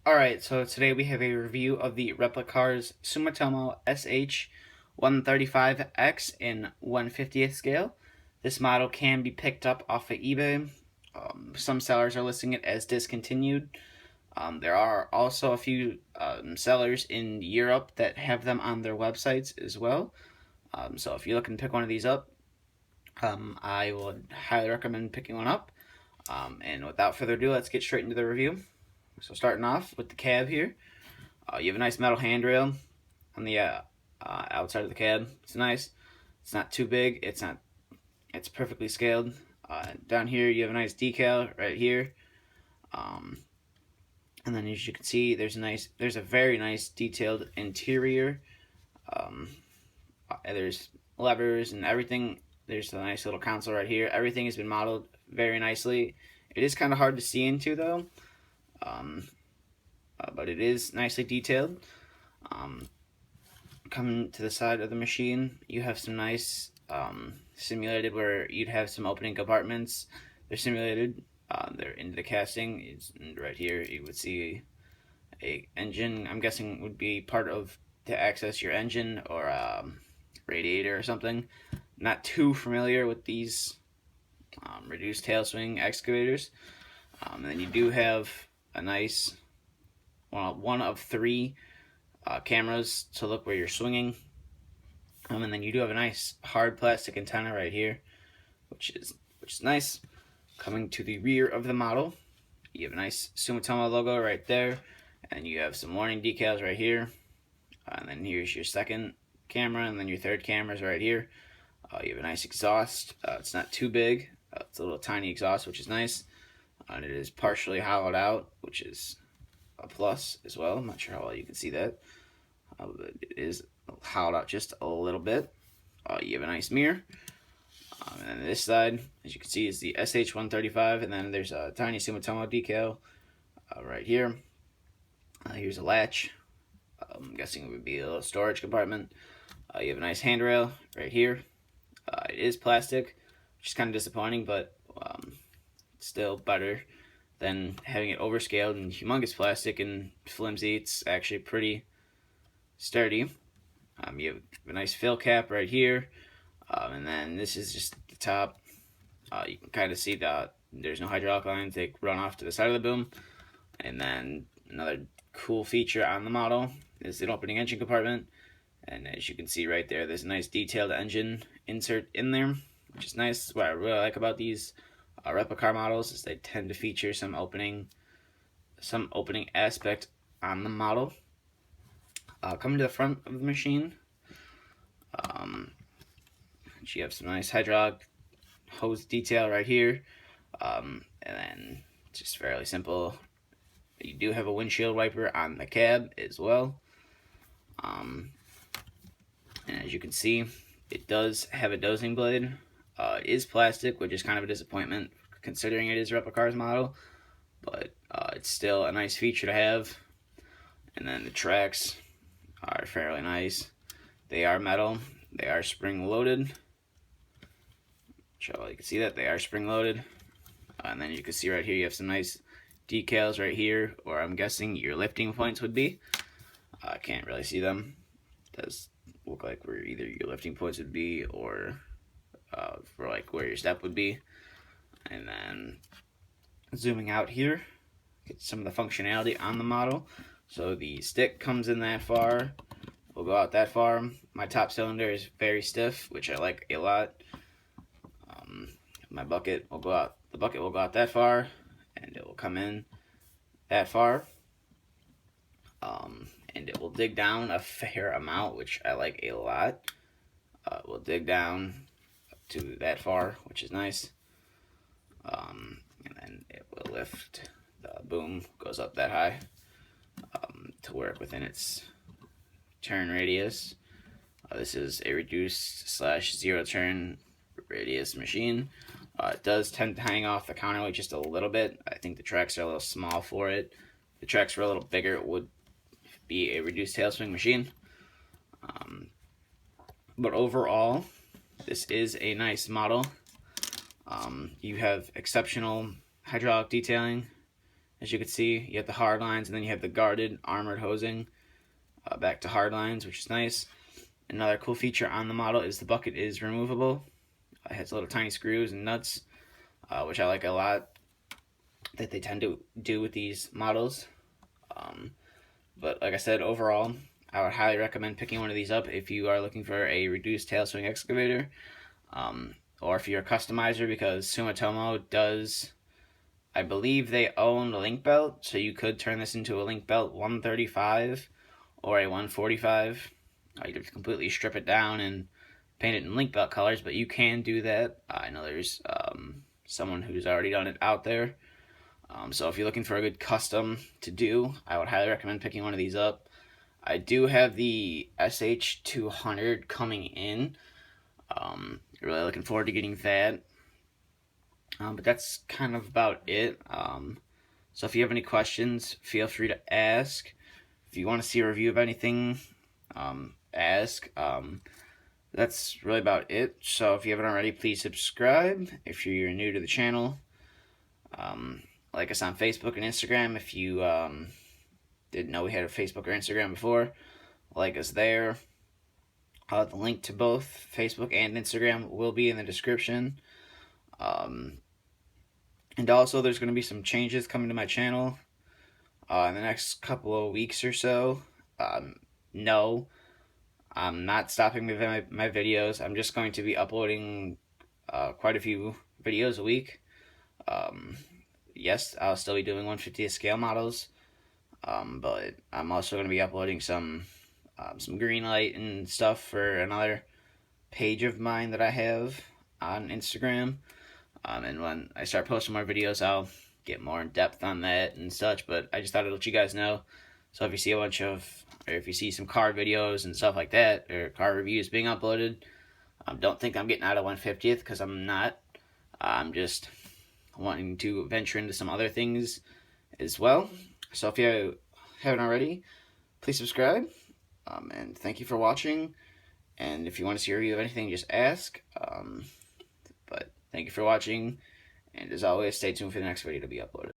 Alright, so today we have a review of the Replicars Sumitomo Sh135X in 1/50th scale. This model can be picked up off of eBay. Some sellers are listing it as discontinued. There are also a few sellers in Europe that have them on their websites as well. So if you're looking to pick one of these up, I would highly recommend picking one up. And without further ado, let's get straight into the review. So starting off with the cab here, you have a nice metal handrail on the outside of the cab. It's nice. It's not too big. It's perfectly scaled. Down here you have a nice decal right here. And then as you can see, there's a very nice detailed interior. There's levers and everything. There's a nice little console right here. Everything has been modeled very nicely. It is kind of hard to see into though. But it is nicely detailed. Coming to the side of the machine, you have some nice simulated where you'd have some opening compartments. They're simulated. They're into the casting. Right here you would see a engine. I'm guessing would be part of to access your engine or radiator or something. Not too familiar with these reduced tail swing excavators. And then you do have a nice one of three cameras to look where you're swinging. And then you do have a nice hard plastic antenna right here, which is nice. Coming to the rear of the model, you have a nice Sumitomo logo right there, and you have some warning decals right here. And then here's your second camera, and then your third camera is right here. You have a nice exhaust. It's not too big. It's a little tiny exhaust, which is nice. And it is partially hollowed out, which is a plus as well. I'm not sure how well you can see that. But it is hollowed out just a little bit. You have a nice mirror. And then this side, as you can see, is the Sh135, and then there's a tiny Sumitomo decal right here. Here's a latch. I'm guessing it would be a little storage compartment. You have a nice handrail right here. It is plastic, which is kind of disappointing, but still better than having it overscaled and humongous plastic and flimsy. It's actually pretty sturdy. You have a nice fill cap right here. And then this is just the top. You can kind of see that there's no hydraulic lines. They run off to the side of the boom. And then another cool feature on the model is an opening engine compartment. And as you can see right there, there's a nice detailed engine insert in there, which is nice. What I really like about these replica models is they tend to feature some opening aspect on the model. Coming to the front of the machine, you have some nice hydraulic hose detail right here, and then just fairly simple. You do have a windshield wiper on the cab as well, and as you can see, it does have a dosing blade. It is plastic, which is kind of a disappointment considering it is Replicars model, but it's still a nice feature to have. And then the tracks are fairly nice. They are metal. They are spring loaded. So you can see that they are spring loaded. And then you can see right here you have some nice decals right here, or I'm guessing your lifting points would be. I can't really see them. It does look like where either your lifting points would be or for like where your step would be. And then zooming out here, get some of the functionality on the model. So the stick comes in that far, will go out that far. My top cylinder is very stiff, which I like a lot. My bucket will go out. The bucket will go out that far, and it will come in that far. And it will dig down a fair amount, which I like a lot. It will dig down to that far, which is nice. And then it will lift. The boom goes up that high to work within its turn radius. This is a reduced / zero turn radius machine. It does tend to hang off the counterweight just a little bit. I think the tracks are a little small for it. If the tracks were a little bigger, it would be a reduced tail swing machine. But overall, this is a nice model. You have exceptional hydraulic detailing As you can see, you have the hard lines, and then you have the guarded armored hosing back to hard lines, which is nice. Another cool feature on the model is the bucket is removable. It has little tiny screws and nuts, which I like a lot that they tend to do with these models. But like I said, overall, I would highly recommend picking one of these up if you are looking for a reduced tail swing excavator, or if you're a customizer, because Sumitomo does, I believe they own the link belt, so you could turn this into a link belt 135 or a 145. You could completely strip it down and paint it in link belt colors, but you can do that. I know there's someone who's already done it out there. So if you're looking for a good custom to do, I would highly recommend picking one of these up. I do have the Sh135 coming in. Really looking forward to getting that. But that's kind of about it. So if you have any questions, feel free to ask. If you want to see a review of anything, ask. That's really about it. So if you haven't already, please subscribe. If you're new to the channel, like us on Facebook and Instagram. If you didn't know we had a Facebook or Instagram before, like us there. The link to both Facebook and Instagram will be in the description. And also, there's going to be some changes coming to my channel in the next couple of weeks or so. No, I'm not stopping my videos. I'm just going to be uploading quite a few videos a week. Yes, I'll still be doing 1/50th scale models, but I'm also going to be uploading some green light and stuff for another page of mine that I have on Instagram. And when I start posting more videos, I'll get more in depth on that and such. But I just thought I'd let you guys know. So if you see a bunch of, or if you see some car videos and stuff like that, or car reviews being uploaded, don't think I'm getting out of 1/50th, because I'm not. I'm just wanting to venture into some other things as well. So if you haven't already, please subscribe. And thank you for watching. And if you want to see a review of anything, just ask. But thank you for watching. And as always, stay tuned for the next video to be uploaded.